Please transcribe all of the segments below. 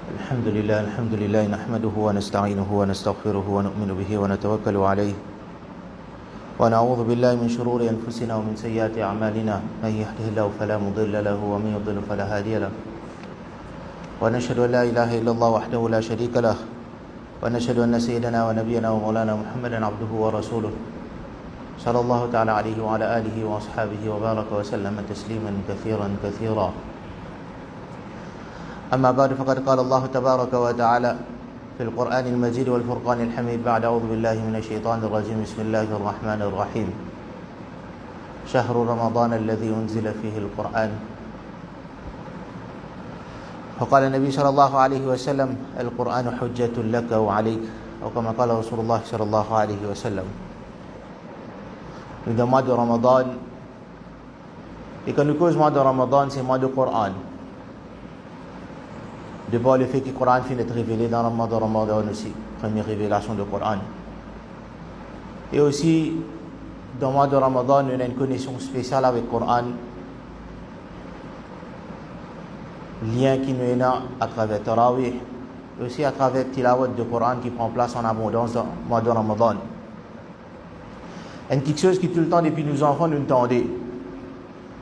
الحمد لله نحمده ونستعينه ونستغفره ونؤمن به ونتوكل عليه ونعوذ بالله من شرور أنفسنا ومن سيئات أعمالنا من يهده الله فلا مضل له ومن يضلل فلا هادي له ونشهد أن لا إله إلا الله وحده لا شريك له ونشهد أن سيدنا ونبينا ومولانا محمدا عبده ورسوله صلى الله تعالى عليه وعلى آله وأصحابه وبارك وسلم تسليما كثيرا أما بعد فقد قال الله تبارك وتعالى في القرآن المجيد والفرقان الحميد بعد أعوذ بالله من الشيطان الرجيم بسم الله الرحمن الرحيم شهر رمضان الذي أنزل فيه القرآن فقال النبي صلى الله عليه وسلم القرآن حجة لك وعليك أو كما قال رسول الله صلى الله عليه وسلم. Dans le mois de Ramadan, et quand nous cause mois de Ramadan, c'est mois de Coran. De par le fait que le Coran finit d'être révélé dans le mois de Ramadan aussi, première révélation du Coran. Et aussi, dans le mois de Ramadan, on a une connexion spéciale avec le Coran, lien qui nous est là à travers Tarawih, et aussi à travers Tilawat du Coran qui prend place en abondance dans le mois de Ramadan. Et quelque chose qui tout le temps, depuis nos enfants, nous entendaient,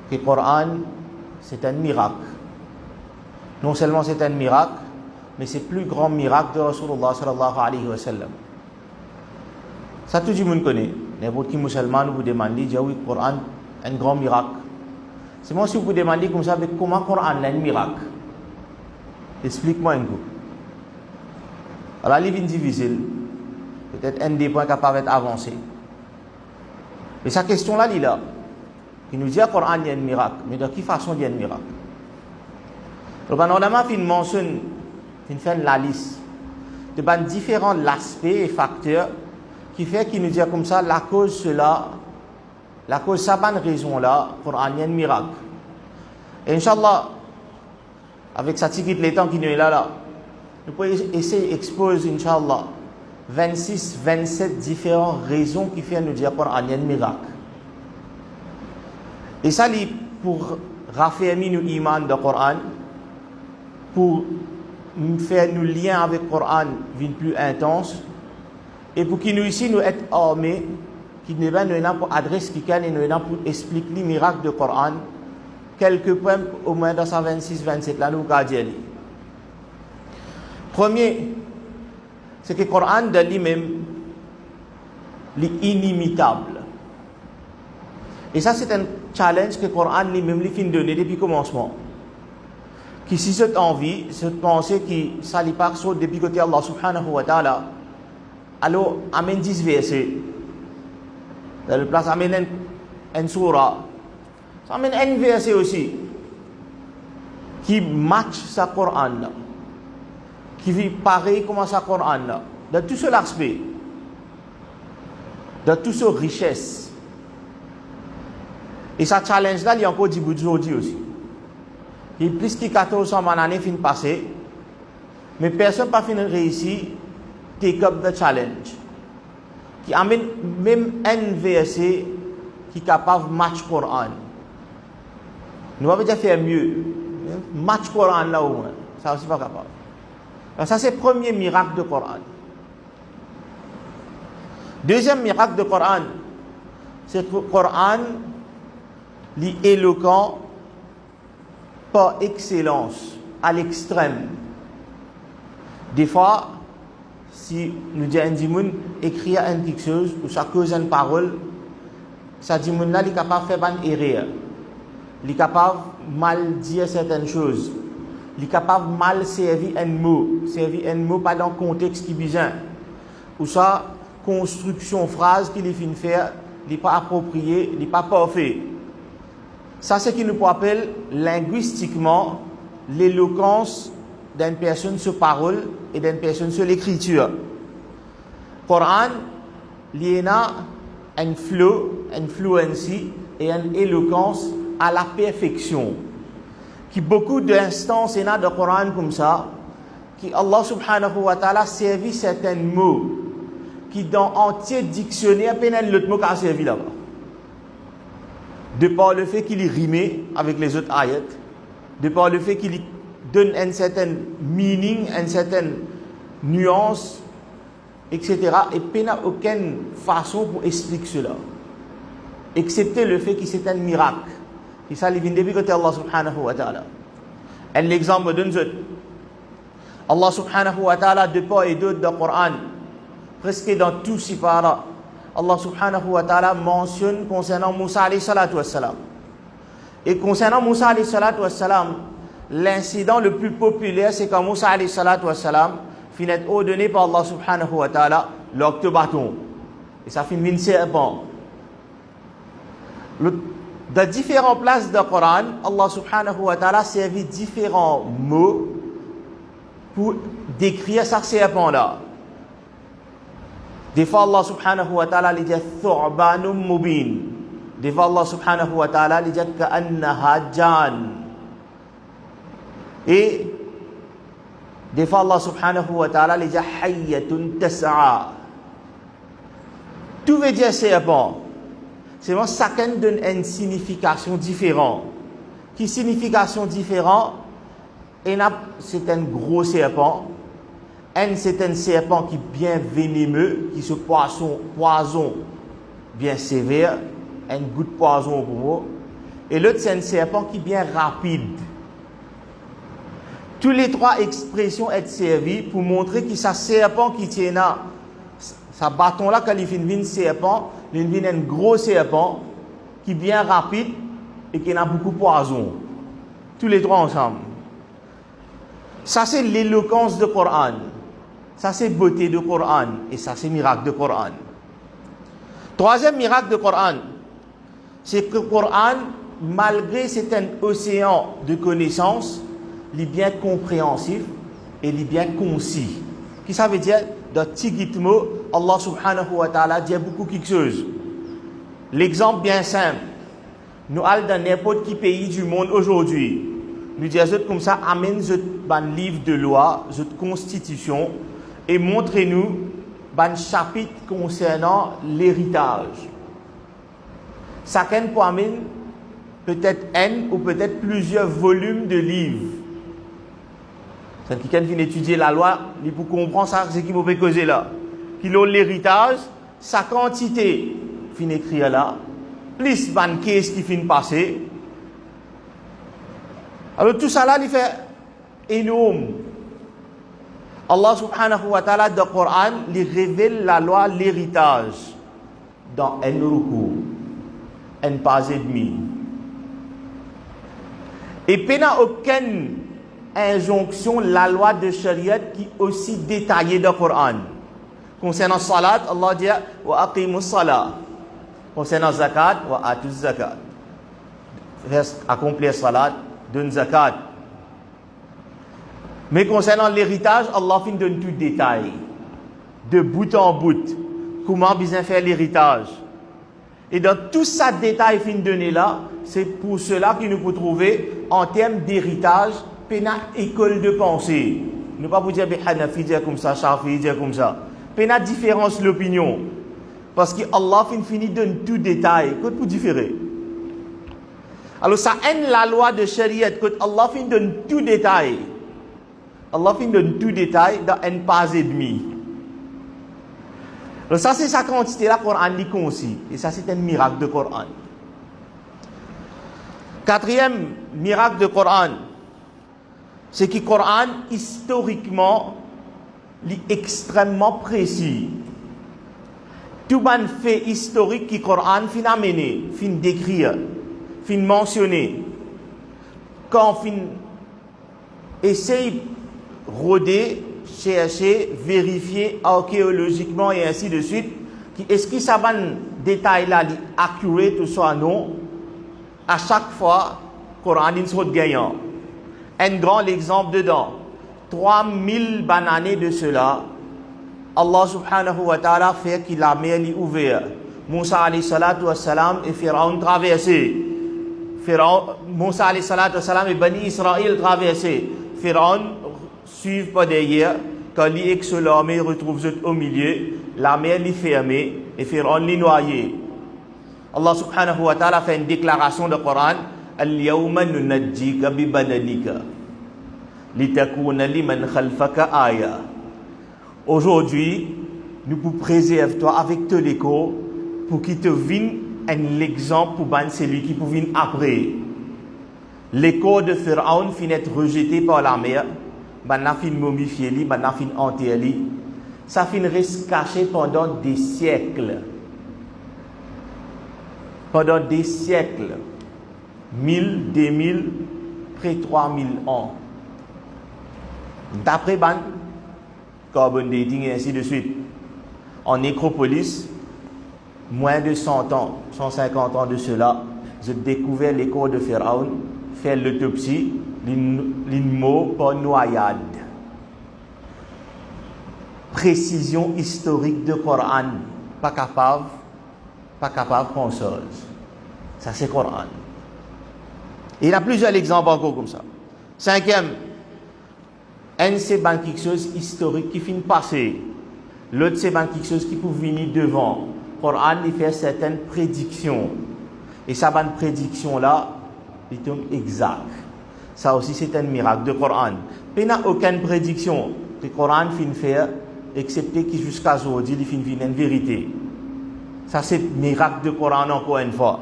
que le Coran, c'est un miracle. Non seulement c'est un miracle, mais c'est le plus grand miracle de Rasulullah sallallahu alayhi wa sallam. Ça, tout le monde connaît. N'importe qui musulman vous demande, dit oui, le Coran, un grand miracle. C'est moi si vous vous demandez comme ça, mais comment le Coran est un miracle? Explique-moi un coup. Alors, il est difficile. Peut-être un des points capable d'être avancé. Mais sa question-là, il est là. Il nous dit que le Coran est un miracle. Mais de quelle façon il y a un miracle? Donc, on a fait une mention, la liste de différents aspects et facteurs qui fait qu'il nous dit comme ça, la cause cela, la cause ça, bonne raison là, pour un miracle. Et Inch'Allah, avec sa petite l'étang qui nous est là, nous pouvons essayer d'exposer, Inch'Allah, 26, 27 différentes raisons qui font nous dire pour un miracle. Et ça, pour raffermir nos iman de Coran, pour faire nos liens avec le Coran plus intense et pour qu'il nous ici nous être armés qui nous est pour adresser quelqu'un et nous est pour expliquer les miracles du Coran quelques points au moins dans 126-27 là nous allons dire. Premier, c'est que le Coran de lui-même est inimitable. Et ça c'est un challenge que le Coran lui-même lui fait donner depuis le commencement. Qui si cette envie, cette pensée qui s'allie par soi depuis côté Allah subhanahu wa ta'ala, alors amène 10 versets. Dans le place amène un surah. Ça amène un verset aussi qui match sa Coran, qui vit pareil comme sa Coran, dans tout ce aspect, dans toute cette richesse. Et ça challenge là, il y a encore 10 bouts d'aujourd'hui aussi. Il y a plus de 1400 années fin passé, mais personne n'a pas réussi à take up the challenge. Qui amène même un verset qui est capable de match Coran. Nous avons déjà fait mieux. Match Coran là au moins. Ça aussi pas capable. Alors ça c'est le premier miracle du Coran. Deuxième miracle du Coran, c'est que le Coran est éloquent par excellence, à l'extrême. Des fois, si nous disons un écrit quelque chose, ou ça cause une parole, ça dit là, il est capable de faire une erreur. Il est capable de mal dire certaines choses. Il est capable de mal servir un mot pas dans le contexte qui est besoin. Ou ça, construction, phrase qu'il est fin de faire, il n'est pas approprié, il n'est pas parfait. Ça, c'est ce qui nous appelle linguistiquement l'éloquence d'une personne sur parole et d'une personne sur l'écriture. Coran, il y a un flow, une fluency et une éloquence à la perfection. Qui beaucoup d'instances dans le Coran comme ça, qui Allah subhanahu wa ta'ala servi certains mots qui dans entier dictionnaire peine l'autre mot qu'a servi là-bas. De par le fait qu'il est rimé avec les autres ayats, de par le fait qu'il est donne un certain meaning, une certaine nuance, etc. Et il n'y a aucune façon pour expliquer cela. Excepté le fait que c'est un miracle. Et ça, il vient depuis côté Allah subhanahu wa ta'ala. Un exemple donne Allah subhanahu wa ta'ala, de part et d'autre dans le Coran, presque dans tous ces paras, Allah subhanahu wa ta'ala mentionne concernant Moussa alayhi salatu wassalam. Et concernant Moussa alayhi salatu wassalam, l'incident le plus populaire, c'est quand Moussa alayhi salatu wassalam finit ordonné par Allah subhanahu wa ta'ala l'octe bâton. Et ça finit une serpent. Dans différentes places du Coran, Allah subhanahu wa ta'ala servit différents mots pour décrire ce serpent-là. Des fois, Allah subhanahu wa ta'ala dit thu'banun mubin. Des fois, Allah subhanahu wa ta'ala dit ka'annaha jan. Et des fois, Allah subhanahu wa ta'ala dit hayyatun tas'a. Tout veut dire serpent. C'est vraiment chacun donne une signification différente. Qui signification différente? Et c'est un gros serpent. C'est un serpent qui est bien venimeux, qui se poison bien sévère, un goût de poison pour vous. Et l'autre, c'est un serpent qui est bien rapide. Toutes les trois expressions sont servies pour montrer que ce serpent qui tient là, ce bâton-là, quand il vient un serpent, il vient un gros serpent qui est bien rapide et qui a beaucoup de poison. Tous les trois ensemble. Ça, c'est l'éloquence du Coran. Ça, c'est beauté du Coran. Et ça, c'est miracle du Coran. Troisième miracle du Coran, c'est que le Coran, malgré c'est un océan de connaissances, il est bien compréhensif et il est bien concis. Qu'est-ce que ça veut dire? Dans Tigitmo, Allah subhanahu wa ta'ala dit beaucoup quelque chose. L'exemple bien simple. Nous allons dans n'importe quel pays du monde aujourd'hui. Nous disons comme ça, amène un livre de loi, une constitution, et montrez-nous un chapitre concernant l'héritage. Chacun peut amener peut-être un ou peut-être plusieurs volumes de livres. C'est quelqu'un qui vient étudier la loi, il peut comprendre ça, c'est qui peut causer là. Qu'il a l'héritage, sa quantité, fin écrire là, plus une caisse qui finit passer. Alors tout ça là, il fait énorme. Allah subhanahu wa ta'ala dans le Coran, il révèle la loi, l'héritage dans un recours, un pas et demi. Et il n'y a aucune injonction, la loi de Sharia qui est aussi détaillée dans le Coran. Concernant salat, Allah dit wa aqimus salat. Concernant zakat, wa atuz zakat. Reste accomplir salat, donne zakat. Mais concernant l'héritage, Allah fin donne tout détail. De bout en bout. Comment bien faire l'héritage. Et dans tout ça détail fin donné là, c'est pour cela que nous pouvons trouver en termes d'héritage, une école de pensée. Ne pas vous dire Hanafi dire comme ça, Shafi'i dire comme ça. Une différence l'opinion. Parce que Allah finit donne tout détail, que pour différer. Alors ça aide la loi de Sharia, que Allah finit donne tout détail. Allah finit donne tout détail dans un pas et demi. Alors ça c'est sa quantité là Coran dit concis. Et ça c'est un miracle de Coran. Quatrième miracle de Coran, c'est que le Coran, historiquement, est extrêmement précis. Tout le fait historique que le Coran fin amener, fin décrire, fin mentionner, quand fin essaye de rôder, chercher, vérifier archéologiquement et ainsi de suite, est-ce que ça va un détail là, accurate ou soit non, à chaque fois, le Coran est gagnant. Un grand exemple dedans. 3000 années de cela, Allah subhanahu wa ta'ala fait que la mer est ouverte. Moussa alayhi salatu wa salam et Pharaon traversé. Moussa alayhi salatu wa salam et Bani Israël traversé. Pharaon suivent pas derrière. Quand l'armée retrouve au milieu, la mer est fermée et Pharaon est noyé. Allah subhanahu wa ta'ala fait une déclaration de Coran. Al-yawma nunajjika bi badanika. litakuna liman khalfaka aya. Aujourd'hui, nous pour préserver toi avec te l'écho pour qu'il te vienne un exemple pour ban celui qui pour venir après. L'écho de Pharaon finit être rejeté par la mer, ban fin momifié li, ban fin enterré li. Ça finit reste caché pendant des siècles. Pendant des siècles. 1000, 2000, près 3000 ans. D'après ban carbon dating et ainsi de suite. En nécropolis, moins de 100 ans, 150 ans de cela, j'ai découvert les corps de Pharaon, fait l'autopsie, l'inmo par noyade. Précision historique de Coran, pas capable française. Ça c'est Coran. Et il y a plusieurs exemples encore comme ça. Cinquième, un c'est quelque chose historique qui finit passer. L'autre c'est quelque chose qui peut venir devant. Coran il fait certaines prédictions. Et ça bonne prédiction là, il tombe exact. Ça aussi c'est un miracle de Coran. Il n'y a aucune prédiction que Coran finit faire, excepté que jusqu'à aujourd'hui il finit une vérité. Ça c'est un miracle de Coran encore une fois.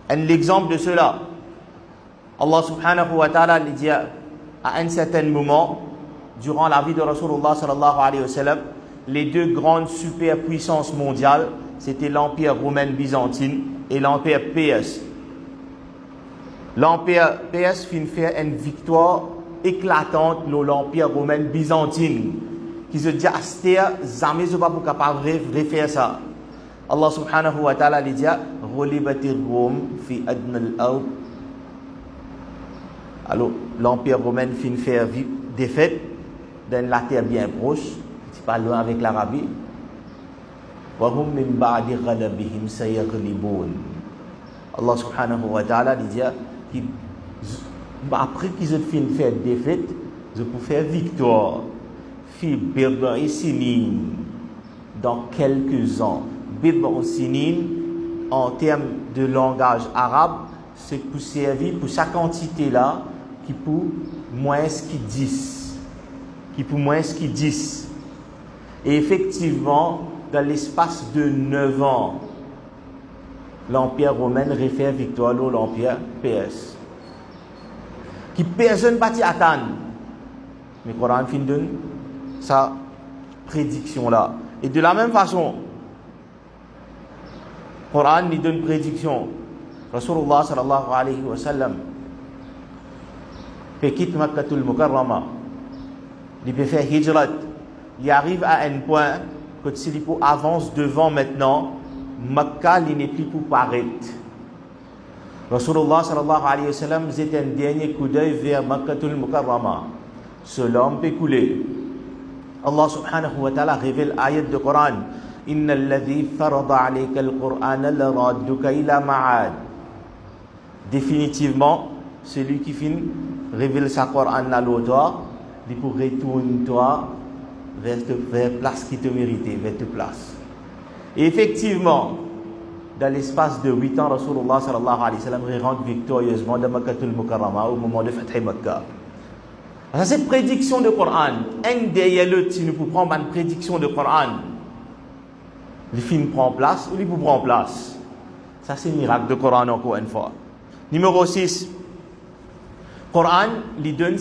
Un exemple de cela. Allah subhanahu wa ta'ala dit à un certain moment, durant la vie de Rasulullah sallallahu alayhi wa sallam, les deux grandes superpuissances mondiales, c'était l'Empire romain byzantine et l'Empire PS. L'Empire PS finit faire une victoire éclatante dans l'Empire romain byzantine, qui se dit, jamais je ne suis pas capable de refaire ça. Allah subhanahu wa ta'ala dit, Ghalibatir Rum fi adna al-ard. Alors, l'Empire romain finit faire défaite dans la terre bien proche, c'est pas loin avec l'Arabie. وَهُمْ مِنْ بَعْدِ غَلَبِهِمْ سَيَغْلِبُونَ. Allah subhanahu wa ta'ala dit après qu'ils ont fini de faire défaite, ils vont faire victoire. Fi bid'a sinin, dans quelques ans. Bid'a sinin, en termes de langage arabe, c'est pour servir pour sa quantité là, qui pour moins ce qu'ils disent. Et effectivement, dans l'espace de 9 ans, l'Empire romain réfère victoire à l'Empire PS. Qui personne ne peut attendre. Mais le Coran fin donne sa prédiction là. Et de la même façon, le Coran lui donne prédiction. Rasulullah sallallahu alayhi wa sallam fait quitter Makkatul Mukarrama. Il peut faire hijrat. Il arrive à un point que s'il avance devant maintenant, Makkah n'est plus pour paraître. Rasulullah sallallahu alayhi wa sallam jette un dernier coup d'œil vers Makkatul Mukarrama. Cela peut couler. Allah subhanahu wa ta'ala révèle l'ayat du Coran. Inna alladhi farada alayka al-Qur'ana laradduka ila ma'ad. Définitivement, celui qui finit révèle sa Coran à l'auteur, il pour retourner toi vers la place qui te méritait, vers ta place. Et effectivement, dans l'espace de 8 ans, Rasulullah sallallahu alayhi wa sallam rentre victorieusement de Makkatul Mukarrama au moment de Fath Makkah. Ça c'est prédiction de Coran. Un derrière l'autre, si nous pouvons prendre une prédiction de Coran, le film prend place ou il prend place. Ça c'est un miracle de Coran encore une fois. Numéro 6. Coran, lui donne,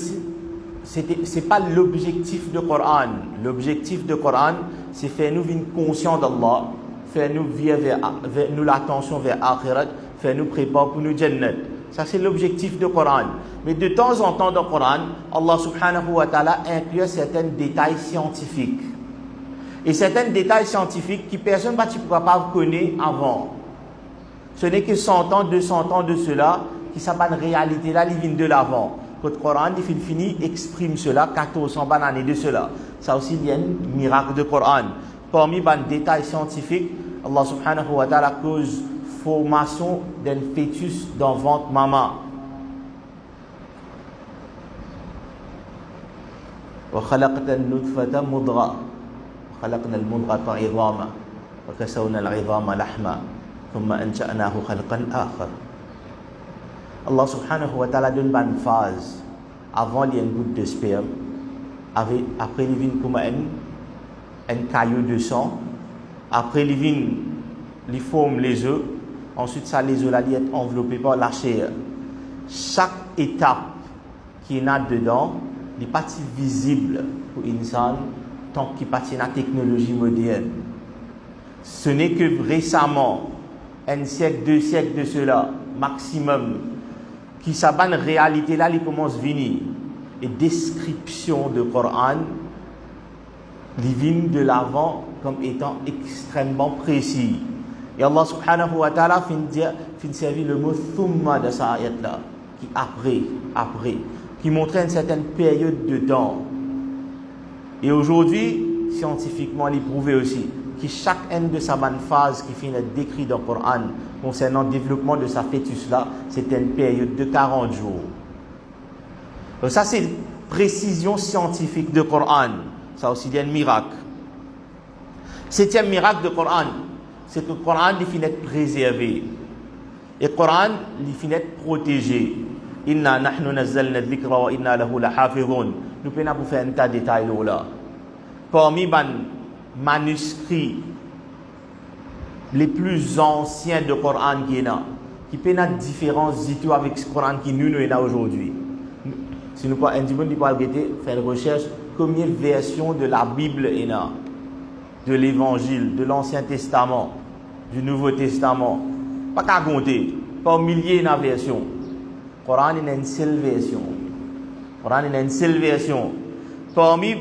c'est pas l'objectif de Coran. L'objectif de Coran, c'est faire nous venir conscients d'Allah, faire nous vivre vers nous l'attention vers Akhirat, faire nous préparer pour nous Jannat. Ça c'est l'objectif du Coran. Mais de temps en temps dans le Coran, Allah subhanahu wa ta'ala inclut certains détails scientifiques. Et certains détails scientifiques que personne ne pas connaître avant. Ce n'est que 100 ans, 200 ans de cela qui s'appelle une réalité là, ils viennent de l'avant. Quand le Coran, il finit, exprime cela, 1400 années de cela. Ça aussi, il y a un miracle de Coran. Parmi les détails scientifiques, Allah subhanahu wa ta'ala cause formation d'un fœtus dans le ventre maman. وخلقنا النطفة مضغة وخلقنا المضغة عظاما وكسونا العظام لحما ثم أنشأناه خلقا آخر. Allah subhanahu wa ta'ala donne une phase Avant, il y a une goutte de sperme. Après, il vient comme un caillou de sang. Après, il vient, il forme les œufs. Ensuite, ça, les œufs là, ils sont enveloppés par la chair. Chaque étape qui est là dedans, n'est pas visible pour l'insan tant qu'il passe dans la technologie moderne. Ce n'est que récemment, un siècle, 2 siècles de cela, maximum, qui s'abat une réalité là, il commence à venir. Et description de Coran, il vient de l'avant comme étant extrêmement précis. Et Allah subhanahu wa ta'ala fin servir le mot thumma de cette ayat là, qui après, qui montrait une certaine période de temps. Et aujourd'hui, scientifiquement, il est prouvé aussi que chacune de sa bonne phase qui finit d'être décrite dans le Coran concernant le développement de sa fœtus-là, c'était une période de 40 jours. Donc ça, c'est précision scientifique de Coran. Ça aussi, il y a un miracle. 7e miracle de Coran, c'est que le Coran, il finit d'être préservé. Et le Coran, il finit d'être protégé. Inna nahnu nazzalna dhikra wa inna lahu lahafizun. Nous pouvons faire un tas de détails là. Parmi les manuscrits les plus anciens de Coran qui est là, qui peut avoir différence avec ce Coran qui nous est là aujourd'hui. Si nous pouvons faire une recherche, combien de versions de la Bible est là, de l'Évangile, de l'Ancien Testament, du Nouveau Testament, pas qu'à compter, pas milliers de versions. Le Coran est une seule version. Le Coran est une seule version. Parmi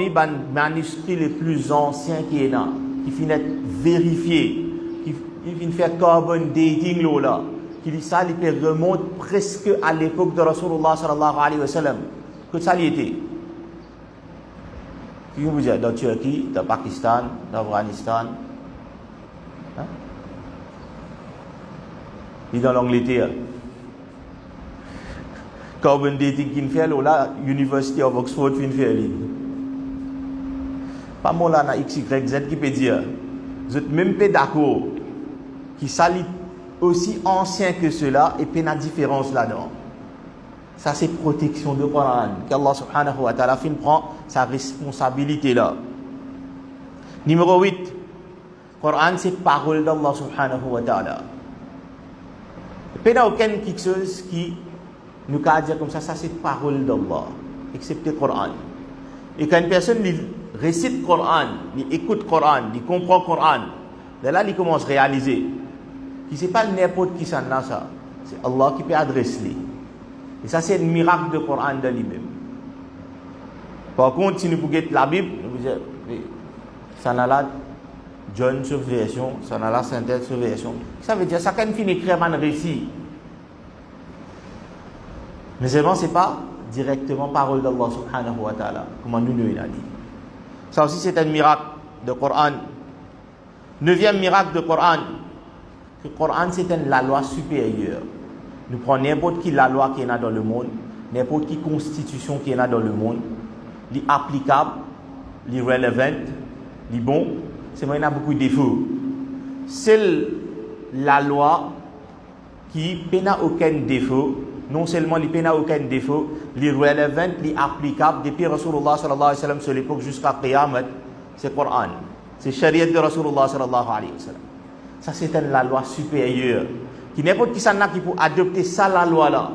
les manuscrits les plus anciens qui est là, qui finissent vérifier, qui finissent faire carbon dating là, qui dit ça, il remonte presque à l'époque de Rasulullah sallallahu alayhi wa sallam. Que ça y était. Qui vous dit dans Turquie, dans Pakistan, dans Afghanistan, hein? Et dans l'Angleterre. Carbon dating qui fait là, University of Oxford qui fait là. Pas moi là, X, Y, Z qui peut dire. Vous êtes même pas d'accord qui s'allie aussi ancien que cela et puis il y a une différence là-dedans. Ça c'est protection de Coran. Qu'Allah subhanahu wa ta'ala prend sa responsabilité là. Numéro 8. Coran c'est parole d'Allah subhanahu wa ta'ala. Il n'y a aucune quelque chose qui nous peut dire comme ça c'est parole d'Allah, excepté Coran. Et quand une personne récite Coran, il écoute Coran, il comprend Coran, là il commence à réaliser que ce n'est pas n'importe qui s'en a ça, c'est Allah qui peut adresser. Et ça c'est un miracle de Coran de lui-même. Par contre, si nous pouvons la Bible, nous vous dire, ça n'a là John sur version, ça n'a là synthèse sur version. Ça veut dire que chacun finit écrire un récit. Mais seulement ce n'est pas directement parole d'Allah subhanahu wa ta'ala, comme nous nous l'a dit. Ça aussi c'est un miracle de Coran. 9e miracle de Coran. Le Coran c'est la loi supérieure. Nous prenons n'importe qui la loi qui est là dans le monde, n'importe qui constitution qui est là dans le monde, l'applicable, l'irrelevant, les bon, c'est vrai il y a beaucoup de défauts. C'est la loi qui n'a aucun défaut. Non seulement il n'a aucun défaut, l'irrelevant, l'applicable, depuis Rasulullah sallallahu alayhi wa sallam sur l'époque jusqu'à Qiyamah, c'est le Coran. C'est Shariat de Rasulullah sallallahu alayhi wa sallam. Ça c'est la loi supérieure. Qui n'importe qui s'en a qui peut adopter ça la loi là,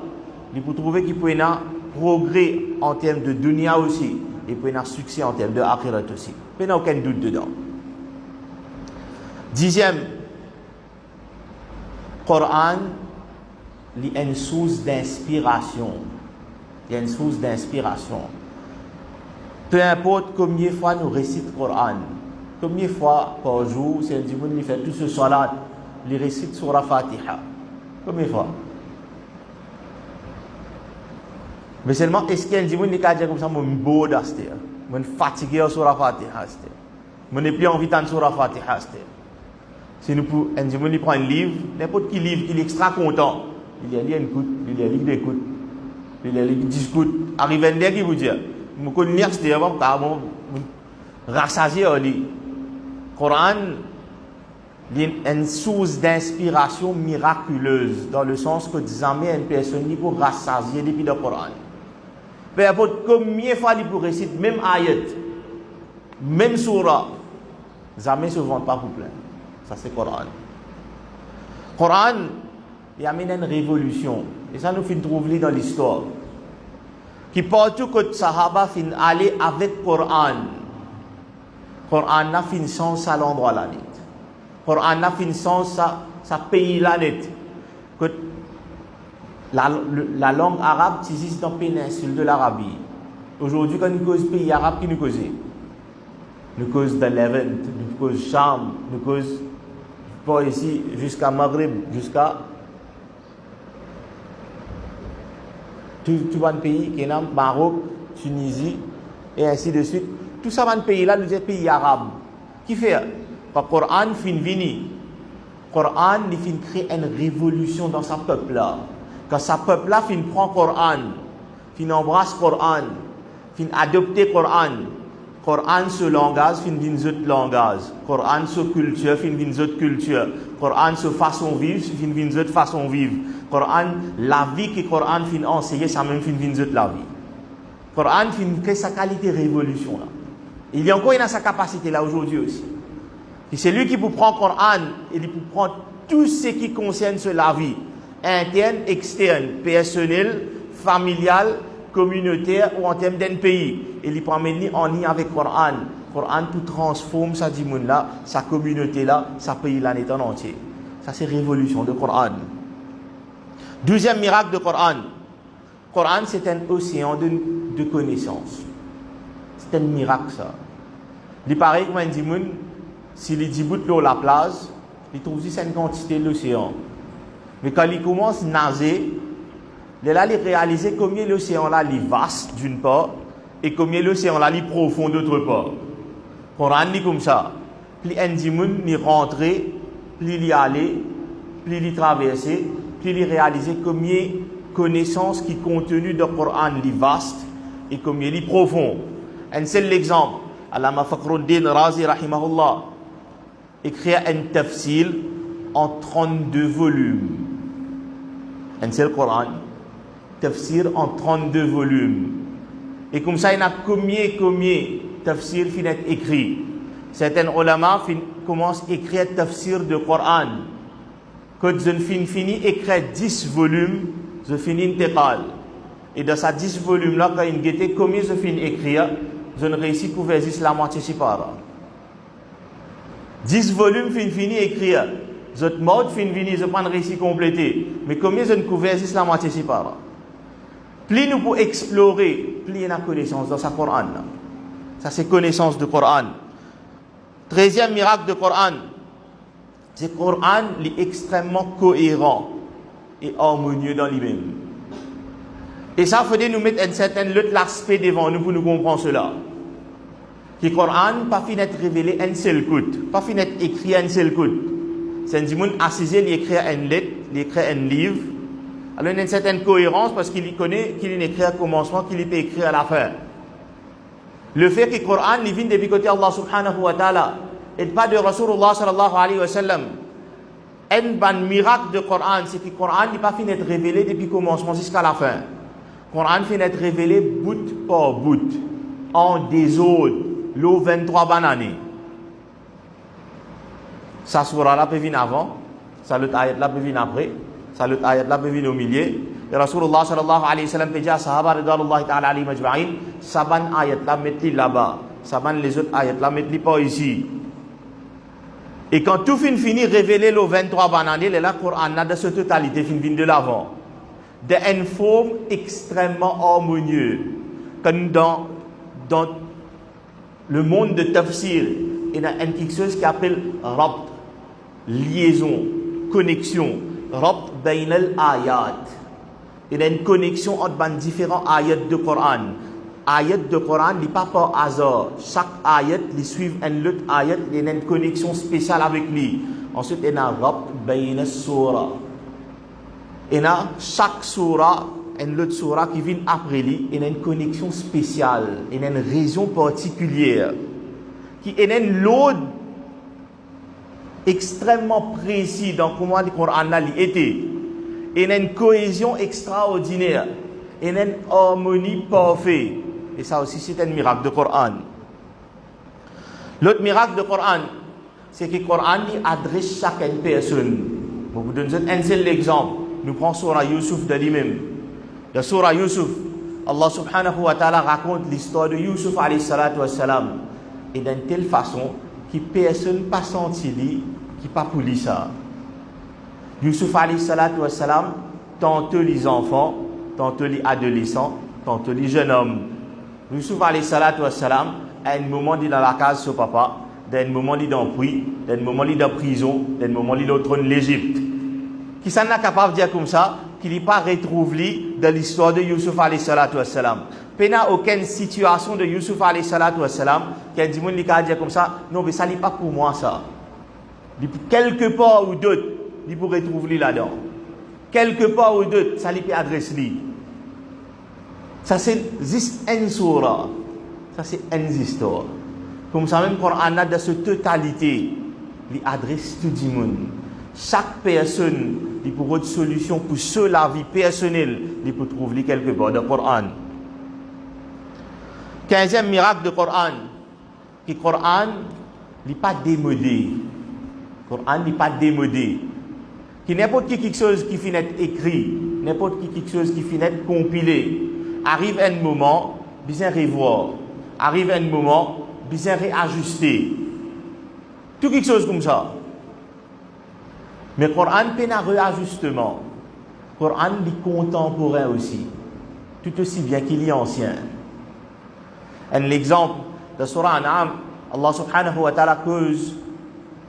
il peut trouver qu'il peut y avoir progrès en termes de dunya aussi, et peut y avoir succès en termes de akhirat aussi. Il n'y a aucun doute dedans. 10e, Coran, il y a une source d'inspiration. Il y a une source d'inspiration. Peu importe combien de fois nous récitons le Coran, combien de fois par jour, c'est un dimanche qui fait tout ce salat, il récite sur la Fatiha. Combien de fois? Mais seulement, est-ce qu'il y a un dimanche qui a dit comme ça, je suis beau d'acheter, je suis fatigué sur la Fatiha, je n'ai plus envie d'entendre sur la Fatiha. Si nous pouvons, un dimanche qui prend un livre, n'importe quel livre, il est extra content. Il y a lire une écoute, il y a lire d'écoute, il y a lire discute. Arrive un dernier qui vous dit, je connais c'est avant car bon rassasié au lit. Coran, une source d'inspiration miraculeuse dans le sens que jamais une personne n'y peut rassasier depuis le Coran. Peu importe combien de fois il peut réciter même ayat, même surah, jamais se vante pas pour plein. Ça c'est Coran. Coran, il amène une révolution. Et ça nous fait trouver dans l'histoire. Qui partout que les Sahaba fin aller avec Coran. Coran n'a fin sens à l'endroit là net. Coran n'a fin sens à pays là net. Que la langue arabe, c'est dans la péninsule de l'Arabie. Aujourd'hui, quand nous causons pays arabe, qui nous cause? Nous cause de Levant, nous cause Cham, nous cause pas ici jusqu'à Maghreb, jusqu'à tout un pays qui est là, Maroc, Tunisie, et ainsi de suite. Tout ça, un pays là, nous sommes pays arabes. Qui fait? Le Coran fin vini. Le Coran, il fin créer une révolution dans sa peuple là. Quand sa peuple là fin prend Coran, fin embrasse Coran, fin adopter Coran. Coran ce langage fin vin autre langage. Coran ce culture fin vin autre culture. Coran ce façon vivre fin vin autre façon vivre. Coran la vie que Coran fin enseigner ça même fin vin autre la vie. Coran fin crée sa qualité révolution là. Il y a encore sa capacité là aujourd'hui aussi. Et c'est lui qui peut prendre Coran et il peut prendre tout ce qui concerne la vie interne, externe, personnelle, familiale, communautaire ou en termes d'un pays. Et il peut amener en lien avec Coran. Coran tout transforme sa dimoun là, sa communauté là, sa pays là en entier. Ça c'est révolution de Coran. Deuxième miracle de Coran. Coran c'est un océan de connaissances. C'est un miracle ça. Il paraît que un dimoun, s'il dit bout de l'eau la plage, il trouve juste une quantité de l'océan. Mais quand il commence à nager, il réalise combien l'océan là est vaste d'une part et combien l'océan là est profond d'autre part. Coran dit comme ça. Plus un dimoun est rentré, plus il y allé, plus il traversé, plus il réalise combien connaissances qui contenu dans le Coran est vaste et combien il est profond. Un seul exemple, Allama Fakhruddin Razi rahimahullah écrit un tafsir en 32 volumes. Un seul Coran, tafsir en 32 volumes. Et comme ça, il y a combien tafsir finit écrit. Certains ulama commencent à écrire tafsir de Coran. Quand je finis écrire 10 volumes, je finis intégrale. Et dans ces 10 volumes-là, quand il y a combien je finis écrire, je ne réussis qu'à faire la moitié séparée. 10 volumes finis écrire. Je mode fini, je prends le récit complété. Mais combien je ne couvre la moitié séparée. Plus nous pouvons explorer, plus il y a connaissance dans sa Coran. Ça c'est connaissance du Coran. 13e miracle du Coran. C'est que le Coran est extrêmement cohérent et harmonieux dans lui-même. Et ça, il faut nous mettre un certain aspect devant nous pour nous comprendre cela. Que le Coran pas fini d'être révélé un seul coup, pas fini d'être écrit un seul coup. C'est un dimoun assise, il écrit une lettre, il écrit un livre. Alors il y a une certaine cohérence parce qu'il connaît qu'il écrit à commencement, qu'il peut écrire à la fin. Le fait que le Coran il vient depuis côté Allah subhanahu wa ta'ala et pas de Rasulullah sallallahu alayhi wa sallam. Un bon miracle de Coran, c'est que le Coran n'est pas fini d'être révélé depuis le commencement jusqu'à la fin. Le Coran finit d'être révélé bout par bout, en désordre, l'eau 23 bananes. Ça surah là peut venir avant, ça l'autre ayat là peut venir après, ça l'autre ayat là peut venir au milieu. Et Rasulullah sallallahu alayhi wa sallam peut dire à sahaba ridwanullahi ta'ala alayhi majma'in, saban ayat là mettez là-bas, saban les autres ayat là mettez pas ici. Et quand tout finit révélé le 23 bananes, là le Coran a de sa totalité fin de l'avant. D'une forme extrêmement harmonieuse. Comme dans le monde de tafsir, il y a quelque chose qui appelle rabt, liaison, connexion. Rabt bain al-ayat. Il y a une connexion entre différents ayats de Coran. Ayat de Coran n'est pas par hasard. Chaque ayat les suit un autre ayat, il y a une connexion spéciale avec lui. Ensuite, il y a rabt bain al-surah. Et là, chaque surah, une autre surah qui vient après lui, il y a une connexion spéciale, il y a une raison particulière, qui est une l'autre extrêmement précis dans comment le Coran a été. Il y a une cohésion extraordinaire. et une harmonie parfaite. Et ça aussi, c'est un miracle du Coran. L'autre miracle du Coran, c'est que le Coran adresse chaque personne. Je vous donne un seul exemple. Nous prenons Surah Yusuf de lui-même. Dans Surah Yusuf, Allah subhanahu wa ta'ala raconte l'histoire de Yusuf alayhi salatu wa salam. Et d'une telle façon que personne n'a pas senti qui pas pour lui ça. Yusuf alayhi salatu wa salam, tantôt les enfants, tantôt les adolescents, tantôt les jeunes hommes. Yusuf alayhi salatu wa salam, à un moment il est dans la case de son papa, à un moment il est dans le puits, à un moment il est dans la prison, à un moment il est au trône de l'Égypte. Qui s'en est capable de dire comme ça, qu'il n'est pas retrouvé dans l'histoire de Yusuf alayhi salatu wa salam. Il n'y a aucune situation de Yusuf alayhi salatu wa salam qui a dit comme ça, non mais ça n'est pas pour moi ça. Quelque part ou d'autre, il pourrait retrouver là-dedans. Quelque part ou d'autre, ça lui peut adresser lui. Ça c'est juste une surah. Ça c'est une histoire. Comme ça même quand on a de cette totalité, il adresse tout le monde. Chaque personne, il peut avoir une solution pour la vie personnelle, il peut trouver quelque part dans le Coran. 15e miracle du Coran. Le Coran n'est pas démodé. Le Coran n'est pas démodé. N'importe qui quelque chose qui finit écrit, n'importe qui quelque chose qui finit compilé, arrive un moment, bien revoir. Arrive un moment, bien réajuster. Tout quelque chose comme ça. Mais le Coran peine à réajustement. Le Coran est contemporain aussi. Tout aussi bien qu'il est ancien. Un exemple de Surah An'am, Allah subhanahu wa ta'ala cause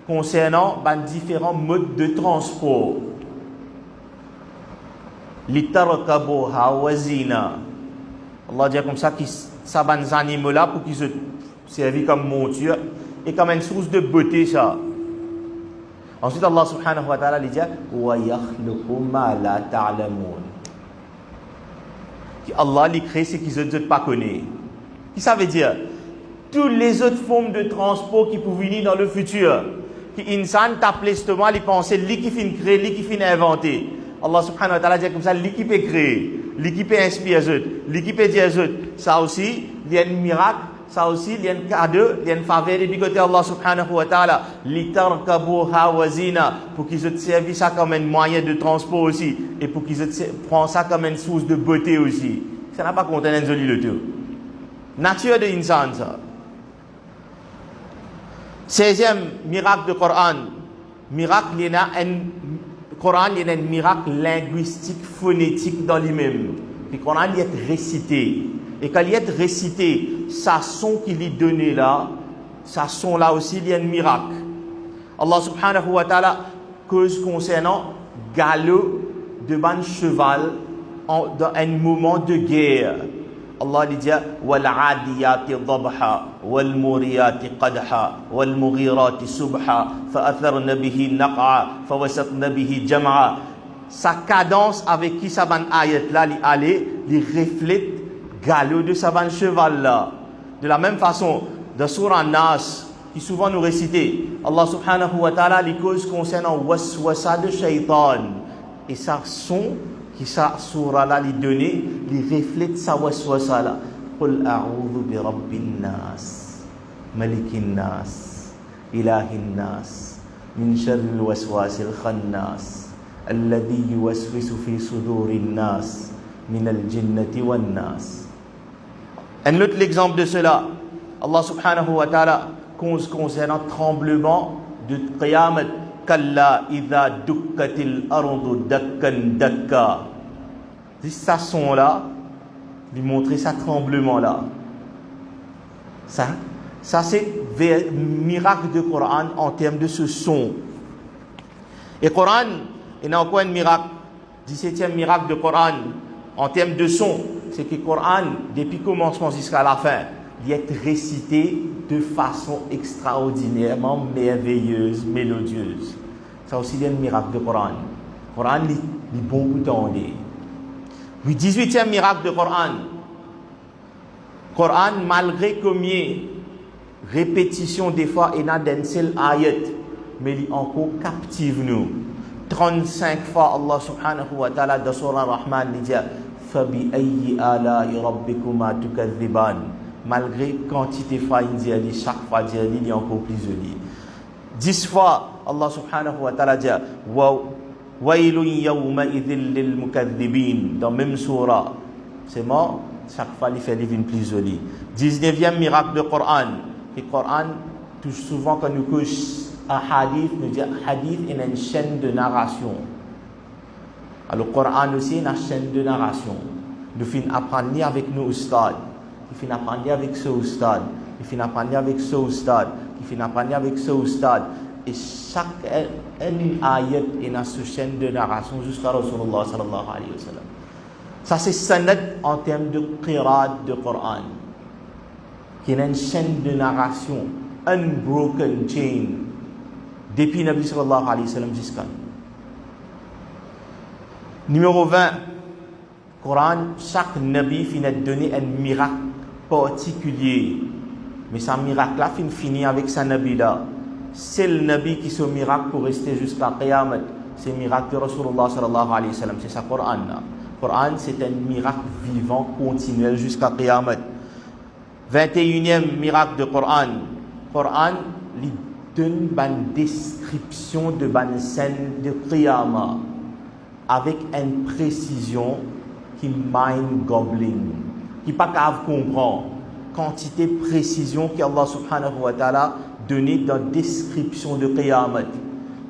concernant différents modes de transport. Litarkabuha wa zina. Allah dit comme ça que ça va des animaux là pour qu'ils se servent comme monture et comme une source de beauté ça. Ensuite Allah subhanahu wa ta'ala dit wa yakhluqu ma la ta'lamun. Allah les crée ce qu'ils ne pas connaissent. Ça veut dire toutes les autres formes de transport qui peuvent venir dans le futur, qui insan t'appelait justement les pensées, l'équipe qui crée, l'équipe qui inventé. Allah subhanahu wa ta'ala dit comme ça, l'équipe est créée, l'équipe est inspirée, l'équipe est dit ça aussi, il y a un miracle, ça aussi, il y a un cadeau, il y a une faveur du côté Allah subhanahu wa ta'ala, litarkabuha wa zina, pour qu'ils se servent ça comme un moyen de transport aussi, et pour qu'ils se prennent ça comme une source de beauté aussi. Ça n'a pas compté un joli le tout. Nature de l'insan ça. 16e miracle du Coran. Miracle, il y a un Coran, il y a un miracle linguistique, phonétique dans lui-même. Le Coran, il est récité. Et quand il est récité, ça son qu'il est donné là, ça son là aussi, il y a un miracle. Allah subhanahu wa ta'ala cause concernant galop de ban cheval dans un moment de guerre. Allah dit وَالْعَادِيَاتِ ضَبْحًا وَالْمُورِيَاتِ قَدْحًا وَالْمُغِيرَاتِ سُبْحًا فَأَثَرْنَ بِهِ نَقْعًا فَوَسَطْنَ بِهِ جَمْعًا. Sa cadence avec qui sa ban ayat là, il reflète galop de sa ban cheval là. De la même façon, dans Surah Nas, qui souvent nous récité, Allah subhanahu wa ta'ala les causes concernant waswasa de shaitan. Et ça son qui sa surah là li donné, li reflète sa waswasa là. Qul a'udhu bi rabbin nas, malikin nas, ilahin nas, min sharril waswasil khannas, alladhi yuwaswisu fi sudurin nas, min al-jinnati wan nas. Un autre exemple de cela, Allah subhanahu wa ta'ala concernant tremblement de Qiyamah. Kalla idha dukkatil ardu dakkan dakka. Ça son là, lui montrer ça tremblement là. Ça c'est miracle du Coran en termes de ce son. Et Coran, il y a encore un miracle, 17e miracle du Coran en termes de son, c'est que le Coran, depuis le commencement jusqu'à la fin, il est récité de façon extraordinairement merveilleuse, mélodieuse. Ça aussi, c'est un miracle du Coran. Le Coran est beaucoup tendé. Le 18e miracle du Coran. Le Coran, malgré combien répétition des fois, il y a d'un seul ayat, mais il encore captive nous. 35 fois, Allah subhanahu wa ta'ala, dans Surah Rahman, il dit فَبِأَيِّ آلَاءِ رَبِّكُمَا تُكَذِّبَانِ. Malgré quantité fois il chaque fois il est encore plus joli. 10 fois Allah subhanahu wa ta'ala dit وَيْلٌ يَوْمَئِذٍ لِلْمُكَذِّبِينَ. Dans même surah, c'est mort, chaque fois il fait une plus jolie. 19e miracle du Coran. Le Coran touche souvent quand nous couche un hadith, nous dit hadith est une chaîne de narration. Alors le Coran aussi est une chaîne de narration. Nous finissons apprendre avec nos ustads. Nous finissons apprendre avec ce ustad. Nous finissons apprendre avec ce ustad. Nous finissons apprendre avec ce ustad. Et chaque ayat est dans cette chaîne de narration jusqu'à Rasulullah sallallahu alayhi wa sallam. Ça c'est sanad en termes de qiraat de Coran. Qui est une chaîne de narration, unbroken chain, depuis Nabi sallallahu alayhi wa sallam jusqu'à nous. Numéro 20, Coran, chaque Nabi finit de donner un miracle particulier. Mais ce miracle-là finit avec sa Nabi là. C'est le Nabi qui se miracle pour rester jusqu'à Qiyamah. C'est le miracle de Rasulullah sallallahu alayhi wa sallam. C'est ça Coran là. Coran c'est un miracle vivant, continuel jusqu'à Qiyamah. 21e miracle de Coran. Coran lui donne une description de une scène de Qiyamah avec une précision qui mind-gobbling, qui n'est pas capable de comprendre. Quantité de précision qu'Allah subhanahu wa ta'ala donné dans la description de Qiyamah.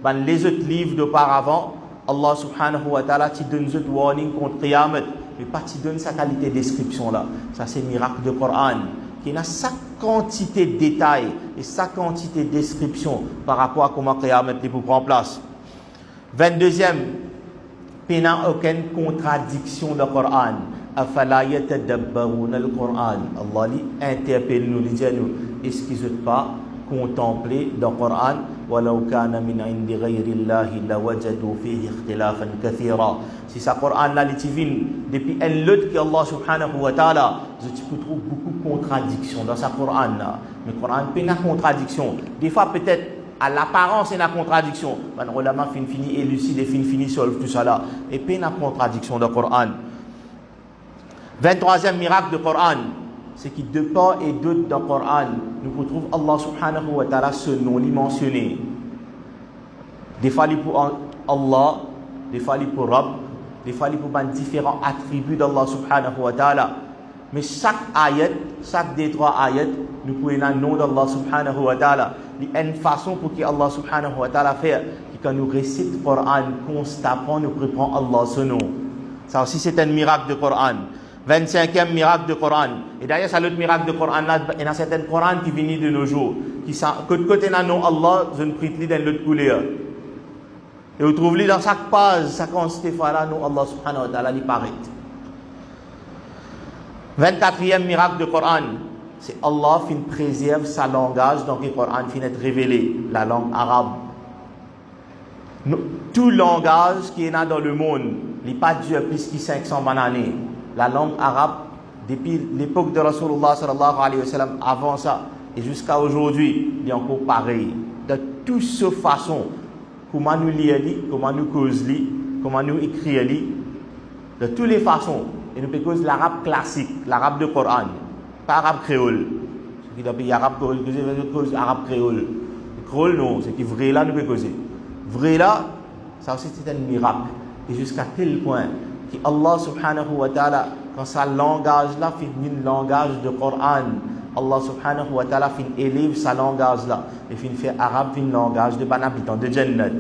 Dans les autres livres d'auparavant, Allah subhanahu wa ta'ala te donne des warnings contre Qiyamah, mais pas te donne sa qualité de description là. Ça c'est le miracle de Coran, qui a sa quantité de détails et sa quantité de description par rapport à comment Qiyamah peut prendre place. 22e, il n'y a aucune contradiction dans le Coran. أَفَلَا يَتَدَبَّرُونَ الْقُرْآنَ. Allah interpelle nous, dit à nous, est-ce qu'ils n'ont pas contemplé dans le Coran وَلَوْ كَانَ مِنْ عِنْدِ غَيْرِ اللَّهِ لَوَجَدُوا فِيهِ اخْتِلَافًا كَثِيرًا. Si ce Coran là, il vient depuis un lot que Allah subhanahu wa ta'ala, tu peux trouver beaucoup de contradictions dans ce Coran là. Mais le Coran peut y avoir contradiction. Des fois peut-être à l'apparence il y a une contradiction. Mais le ulama fini élucide et fini sur tout ça là. Et puis il y a une contradiction dans le Coran. 23e miracle du Coran, c'est que de part et d'autre dans le Coran, nous retrouvons Allah subhanahu wa ta'ala ce nom lui mentionné. Des fois il pour Allah, des fois il pour Rabb, des fois il pour différents attributs d'Allah subhanahu wa ta'ala. Mais chaque ayat, chaque des 3 ayats, nous pouvons un nom d'Allah subhanahu wa ta'ala. Il y a une façon pour que Allah subhanahu wa ta'ala fait que quand nous récitons le Coran constamment, nous reprenons Allah ce nom. Ça aussi c'est un miracle du Coran. 25e miracle du Coran. Et d'ailleurs, c'est l'autre miracle du Coran là. Il y a certains Coran qui viennent de nos jours. Côté d'un nom Allah, je ne prie plus dans l'autre couleur. Et vous trouvez dans chaque page, chaque fois là, nous Allah subhanahu wa ta'ala, il paraît. 24e miracle du Coran. C'est Allah qui préserve sa langage, donc le Coran finit être révélé, la langue arabe. Tout langage qui est là dans le monde, il n'est pas Dieu plus que 500 années. La langue arabe, depuis l'époque de Rasulullah sallallahu alayhi wa sallam, avant ça, et jusqu'à aujourd'hui, il est encore pareil. De toutes ces façons, comment nous lire, comment nous cause, comment nous écrire, de toutes les façons, et nous pouvons causer l'arabe classique, l'arabe de Coran, pas arabe créole. Ce qui est arabe créole, cause arabe créole. Créole, non, c'est qui vrai là, nous pouvons causer. Vrai là, ça aussi c'est un miracle. Et jusqu'à tel point que Allah subhanahu wa ta'ala, quand sa langage là fait un langage de Coran, Allah subhanahu wa ta'ala fait élève sa langage là, et fait faire arabe fin langage de ban habitant de Jannat.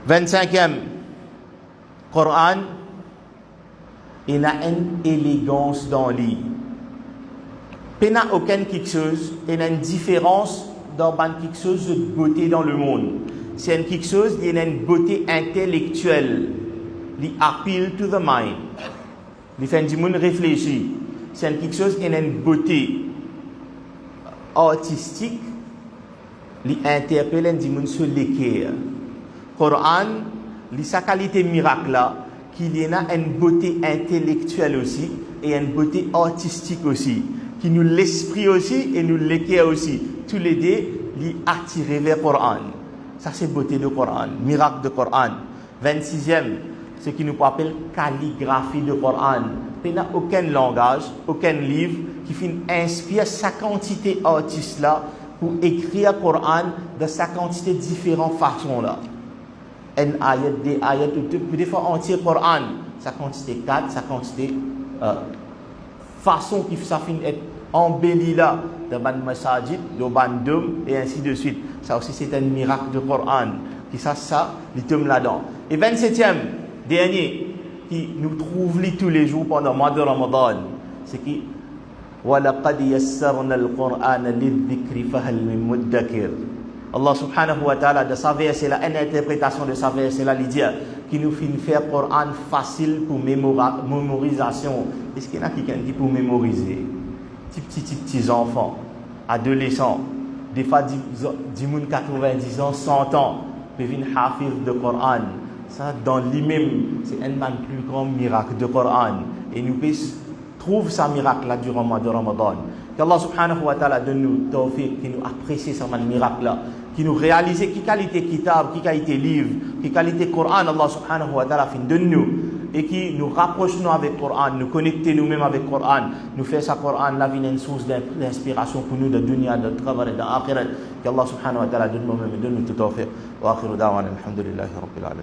25e, Coran, il a une élégance dans lui. Il n'y a aucune quelque chose, il y a une différence dans quelque chose de beauté dans le monde. C'est quelque chose, il y a une beauté intellectuelle. Il appeal to the mind. Il fait du monde réfléchir. C'est quelque chose, il y a une beauté artistique. Il interpelle du monde sur l'équerre. Coran, il a sa qualité miracle là, qu'il y a une beauté intellectuelle aussi et une beauté artistique aussi, qui nous l'esprit aussi et nous l'équerre aussi. Tous les deux, il attirent vers le Coran. Ça c'est beauté du Coran, miracle du Coran. 26e, ce qui nous appelle calligraphie de Coran. Il n'y a aucun langage, aucun livre qui inspire sa quantité artiste là pour écrire le Coran de sa quantité de différentes façons là. Un ayat, des ayats, des fois entier Coran, sa quantité 4, sa quantité façon qui ça finit être embelli là dans ban masajid, dans ban dôme et ainsi de suite. Ça aussi c'est un miracle du Coran qui ça les tombe là-dedans. Et 27e dernier qui nous trouve tous les jours pendant le mois de Ramadan, c'est qui وَلَقَدْ يَسَّرْنَا الْقُرْآنَ لِلذِّكْرِ فَهَلْ مِن مُدَّكِرٍ. Allah subhanahu wa ta'ala de sa verset là, une interprétation de sa verset là, il dit qui nous fait faire le Coran facile pour mémorisation. Est-ce qu'il y en a qui dit pour mémoriser? Petits enfants, adolescents, des fois 90 ans, 100 ans, peuvent venir hafiz de Coran. Ça, dans lui-même, c'est un des plus grands miracles de Coran. Et nous trouvons ce miracle là durant le mois de Ramadan. Qu'Allah subhanahu wa ta'ala donne nous tawfiq, qui nous apprécie ce miracle là, qui nous réalise qui qualité kitab, qui qualité livre, qui qualité Coran, Allah subhanahu wa ta'ala fin donne nous. Et qui nous rapproche nous avec le Coran, nous connecter nous-mêmes avec le Coran, nous fait sa Coran, la vie une source d'inspiration pour nous de dunya, de travail, de akhirat. Qu'Allah subhanahu wa ta'ala donne nous-mêmes et donne nous tout tawfiq. Wa akhiru da'wana alhamdulillahi rabbil alamin.